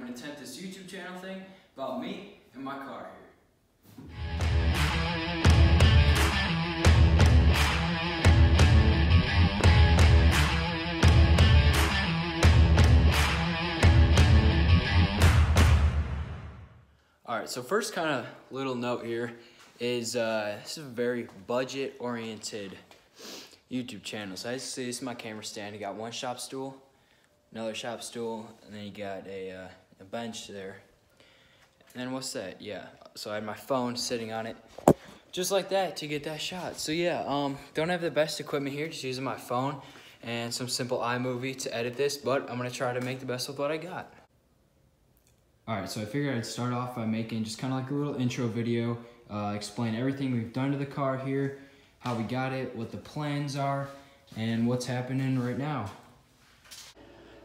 I'm going to attempt this YouTube channel thing about me and my car here. Alright, so first kind of little note here is this is a very budget oriented YouTube channel. So as you see, this is my camera stand. You got one shop stool, another shop stool, and then you got a bench there. And then what's that? Yeah, so I had my phone sitting on it just like that to get that shot. So yeah, don't have the best equipment here, just using my phone and some simple iMovie to edit this, but I'm gonna try to make the best with what I got. Alright, so I figured I'd start off by making just kind of like a little intro video, explain everything we've done to the car here, how we got it, what the plans are, and what's happening right now.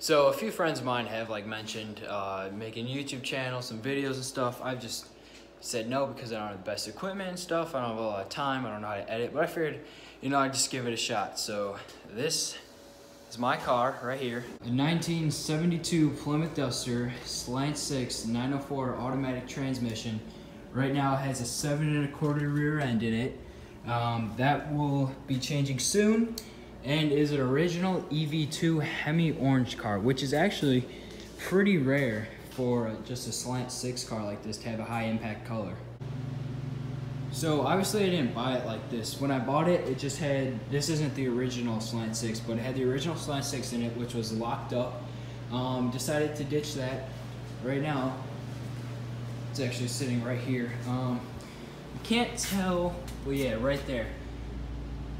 So a few friends of mine have mentioned making a YouTube channel, some videos and stuff. I've just said no because I don't have the best equipment and stuff. I don't have a lot of time, I don't know how to edit, but I figured, I'd just give it a shot. So this is my car right here. A 1972 Plymouth Duster, slant 6, 904 automatic transmission. Right now it has a 7 1/4 rear end in it. That will be changing soon, and is an original EV2 Hemi orange car, which is actually pretty rare for just a slant 6 car like this to have a high impact color. So obviously I didn't buy it like this. When I bought it, it just had, this isn't the original slant 6, but it had the original slant 6 in it, which was locked up. Decided to ditch that. Right now, it's actually sitting right here. You can't tell, well yeah, right there.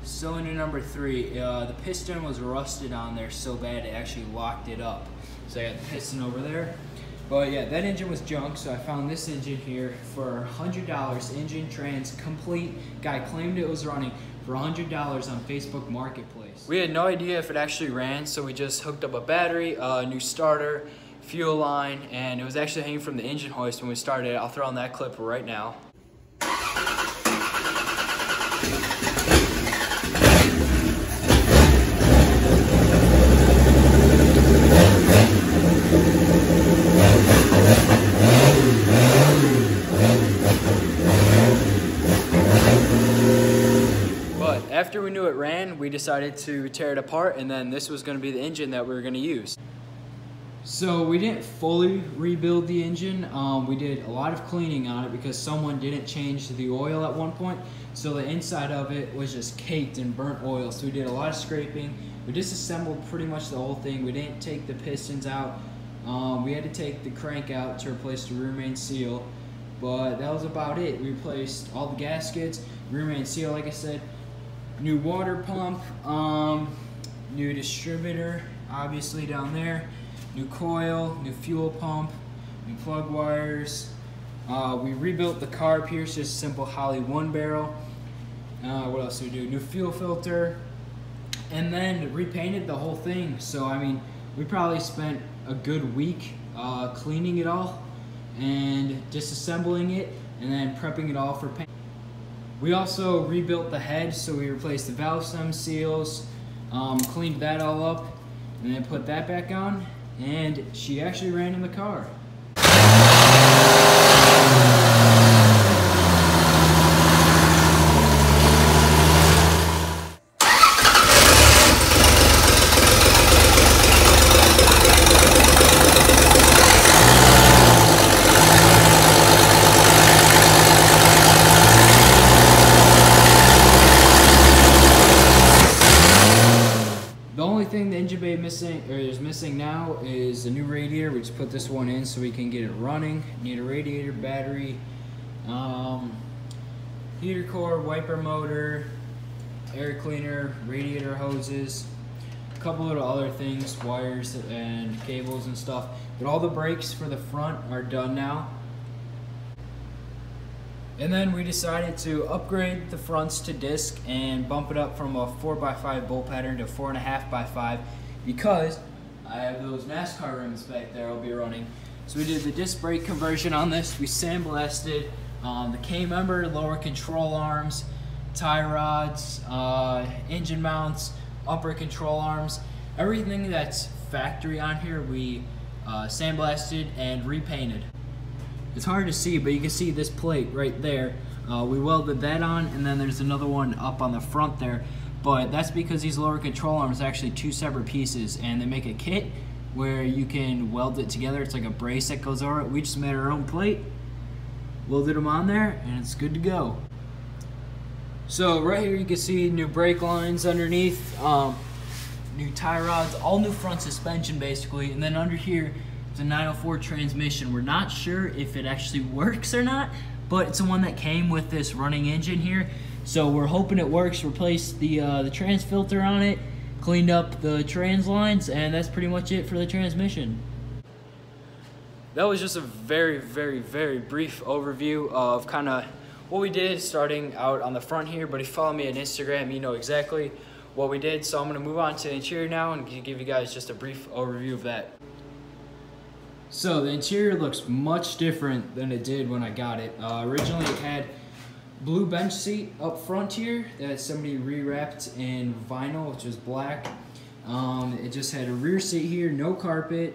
Cylinder number 3, the piston was rusted on there so bad it actually locked it up. So I got the piston over there. But yeah, that engine was junk, so I found this engine here for $100, engine trans complete. Guy claimed it was running for $100 on Facebook Marketplace. We had no idea if it actually ran, so we just hooked up a battery, a new starter, fuel line, and it was actually hanging from the engine hoist when we started it. I'll throw on that clip right now. After we knew it ran, we decided to tear it apart, and then this was going to be the engine that we were going to use. So we didn't fully rebuild the engine. We did a lot of cleaning on it because someone didn't change the oil at one point. So the inside of it was just caked in burnt oil. So we did a lot of scraping. We disassembled pretty much the whole thing. We didn't take the pistons out. We had to take the crank out to replace the rear main seal. But that was about it. We replaced all the gaskets, rear main seal, like I said. New water pump, new distributor, obviously down there, new coil, new fuel pump, new plug wires. We rebuilt the carb here, it's just simple Holley 1 barrel. What else did we do? New fuel filter, and then repainted the whole thing. So I mean, we probably spent a good week cleaning it all and disassembling it, and then prepping it all for paint. We also rebuilt the head, so we replaced the valve stem seals, cleaned that all up, and then put that back on, and she actually ran in the car. Thing the engine bay is missing now is a new radiator. We just put this one in so we can get it running. Need a radiator, battery, heater core, wiper motor, air cleaner, radiator hoses, a couple little other things, wires and cables and stuff. But all the brakes for the front are done now. And then we decided to upgrade the fronts to disc and bump it up from a 4x5 bolt pattern to 4.5x5 because I have those NASCAR rims back there I'll be running. So we did the disc brake conversion on this. We sandblasted the K-member, lower control arms, tie rods, engine mounts, upper control arms. Everything that's factory on here we sandblasted and repainted. It's hard to see, but you can see this plate right there. We welded that on, and then there's another one up on the front there. But that's because these lower control arms are actually two separate pieces, and they make a kit where you can weld it together. It's like a brace that goes over it. We just made our own plate, welded them on there, and it's good to go. So right here you can see new brake lines underneath, new tie rods, all new front suspension basically, and then under here it's a 904 transmission. We're not sure if it actually works or not, but it's the one that came with this running engine here. So we're hoping it works. Replaced the trans filter on it, cleaned up the trans lines, and that's pretty much it for the transmission. That was just a very, very, very brief overview of kind of what we did starting out on the front here, but if you follow me on Instagram, you know exactly what we did. So I'm gonna move on to the interior now and give you guys just a brief overview of that. So the interior looks much different than it did when I got it. Originally it had blue bench seat up front here that somebody rewrapped in vinyl, which was black. It just had a rear seat here, no carpet.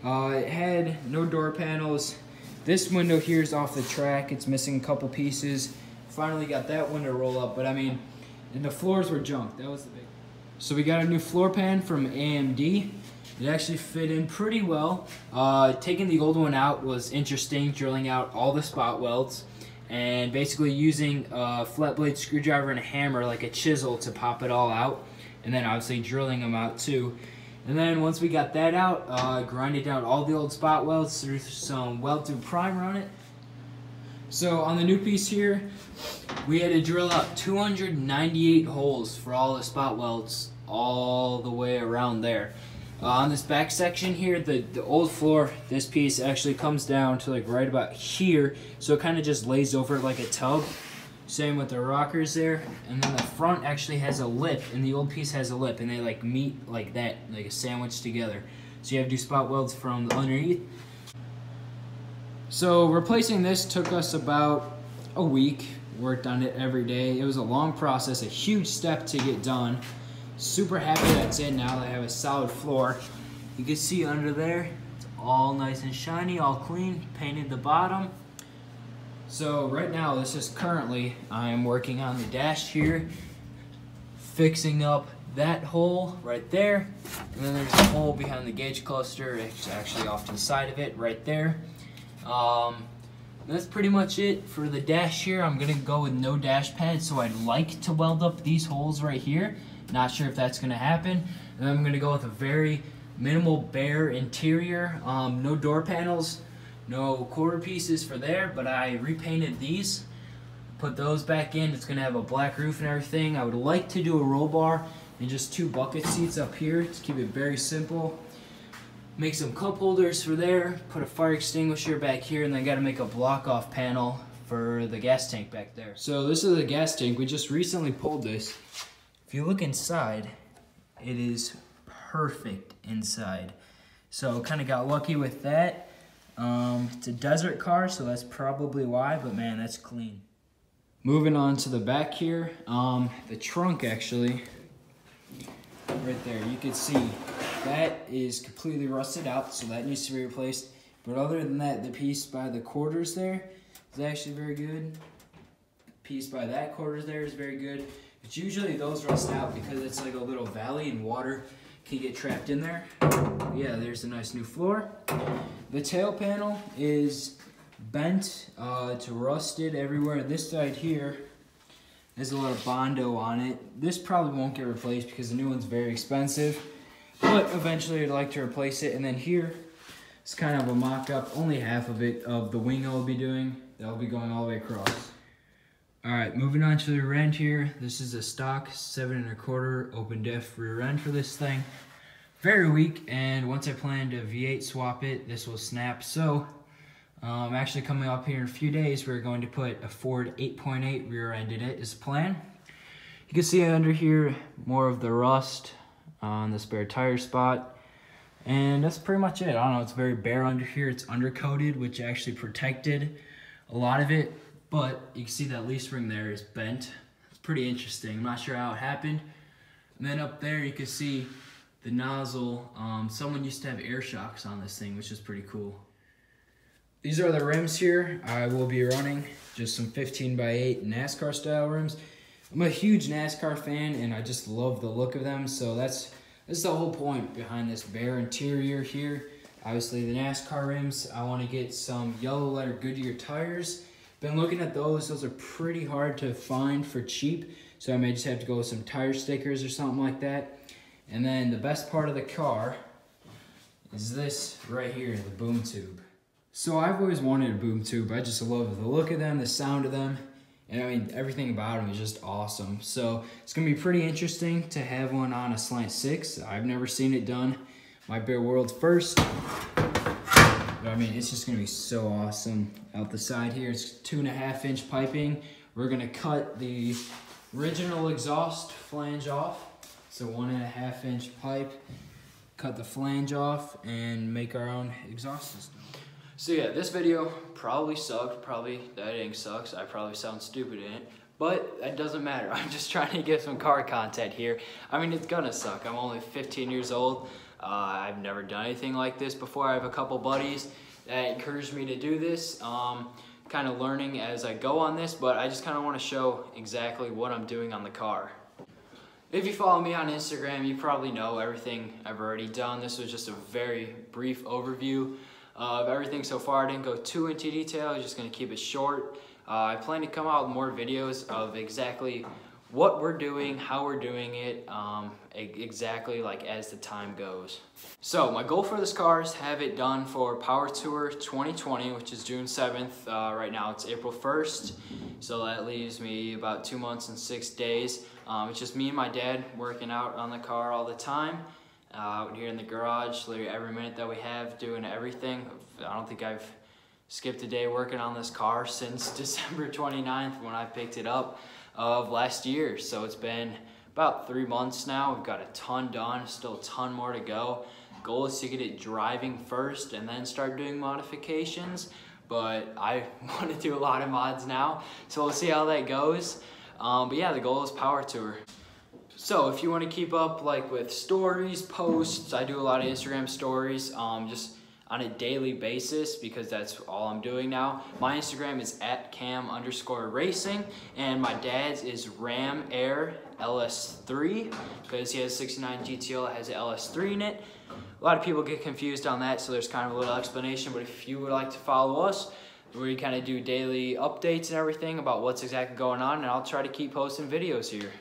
It had no door panels. This window here is off the track. It's missing a couple pieces. Finally got that window roll up, but I mean, and the floors were junk. That was the big. So we got a new floor pan from AMD. It actually fit in pretty well. Taking the old one out was interesting, drilling out all the spot welds and basically using a flat blade screwdriver and a hammer like a chisel to pop it all out, and then obviously drilling them out too. And then once we got that out, grinded out all the old spot welds through some weld-through primer on it. So on the new piece here, we had to drill out 298 holes for all the spot welds all the way around there. On this back section here, the old floor, this piece actually comes down to like right about here, so it kind of just lays over like a tub. Same with the rockers there, and then the front actually has a lip, and the old piece has a lip, and they like meet like that, like a sandwich together. So you have to do spot welds from underneath. So replacing this took us about a week. Worked on it every day. It was a long process, a huge step to get done. Super happy that's in now that I have a solid floor. You can see under there, it's all nice and shiny, all clean, painted the bottom. So right now, this is currently, I'm working on the dash here, fixing up that hole right there, and then there's a hole behind the gauge cluster. It's actually off to the side of it right there. That's pretty much it for the dash here. I'm gonna go with no dash pad, so I'd like to weld up these holes right here. Not sure if that's gonna happen. And I'm gonna go with a very minimal bare interior, no door panels, no quarter pieces for there, but I repainted these, put those back in. It's gonna have a black roof and everything. I would like to do a roll bar and just 2 bucket seats up here to keep it very simple. Make some cup holders for there, put a fire extinguisher back here, and then gotta make a block off panel for the gas tank back there. So this is the gas tank. We just recently pulled this. If you look inside, it is perfect inside. So kind of got lucky with that. It's a desert car, so that's probably why, but man, that's clean. Moving on to the back here, the trunk actually, right there, you can see that is completely rusted out, so that needs to be replaced. But other than that, the piece by the quarters there is actually very good. The piece by that quarters there is very good. But usually those rust out because it's like a little valley and water can get trapped in there. Yeah, there's a nice new floor. The tail panel is bent, it's rusted everywhere. This side here, there's a lot of Bondo on it. This probably won't get replaced because the new one's very expensive, but eventually I'd like to replace it. And then here, it's kind of a mock-up, only half of it, of the wing I'll be doing. That'll be going all the way across. All right, moving on to the rear end here. This is a stock 7 1/4 open diff rear end for this thing. Very weak, and once I plan to V8 swap it, this will snap. So actually coming up here in a few days, we're going to put a Ford 8.8 rear end in it is the plan. You can see under here more of the rust on the spare tire spot. And that's pretty much it. I don't know, it's very bare under here. It's undercoated, which actually protected a lot of it. But you can see that leaf spring there is bent. It's pretty interesting. I'm not sure how it happened. And then up there you can see the nozzle. Someone used to have air shocks on this thing, which is pretty cool. These are the rims here. I will be running just some 15x8 NASCAR style rims. I'm a huge NASCAR fan and I just love the look of them. So that's the whole point behind this bare interior here. Obviously the NASCAR rims, I want to get some yellow letter Goodyear tires. Been looking at those are pretty hard to find for cheap. So I may just have to go with some tire stickers or something like that. And then the best part of the car is this right here, the boom tube. So I've always wanted a boom tube. I just love the look of them, the sound of them, and I mean everything about them is just awesome. So it's gonna be pretty interesting to have one on a Slant 6. I've never seen it done. Might be a world's first. But I mean, it's just gonna be so awesome. Out the side here, it's 2.5-inch piping. We're gonna cut the original exhaust flange off. So 1.5-inch pipe, cut the flange off and make our own exhaust system. So yeah, this video probably sucked, probably the editing sucks, I probably sound stupid in it, but that doesn't matter. I'm just trying to get some car content here. I mean, it's gonna suck. I'm only 15 years old. I've never done anything like this before. I have a couple buddies that encouraged me to do this. Kind of learning as I go on this, but I just kind of want to show exactly what I'm doing on the car. If you follow me on Instagram, you probably know everything I've already done. This was just a very brief overview of everything so far. I didn't go too into detail, I'm just gonna keep it short. I plan to come out with more videos of exactly what we're doing, how we're doing it, exactly like as the time goes. So my goal for this car is have it done for Power Tour 2020, which is June 7th. Right now it's April 1st, so that leaves me about 2 months and 6 days. It's just me and my dad working out on the car all the time. Out here in the garage, literally every minute that we have, doing everything. I don't think I've skipped a day working on this car since December 29th when I picked it up of last year. So it's been about 3 months now. We've got a ton done, still a ton more to go. Goal is to get it driving first and then start doing modifications. But I want to do a lot of mods now, so we'll see how that goes. But yeah, the goal is Power Tour. So if you want to keep up like with stories, posts, I do a lot of Instagram stories just on a daily basis because that's all I'm doing now. My Instagram is @cam_racing and my dad's is Ram Air LS3 because he has a 69 GTO that has an LS3 in it. A lot of people get confused on that, so there's kind of a little explanation, but if you would like to follow us, we kind of do daily updates and everything about what's exactly going on, and I'll try to keep posting videos here.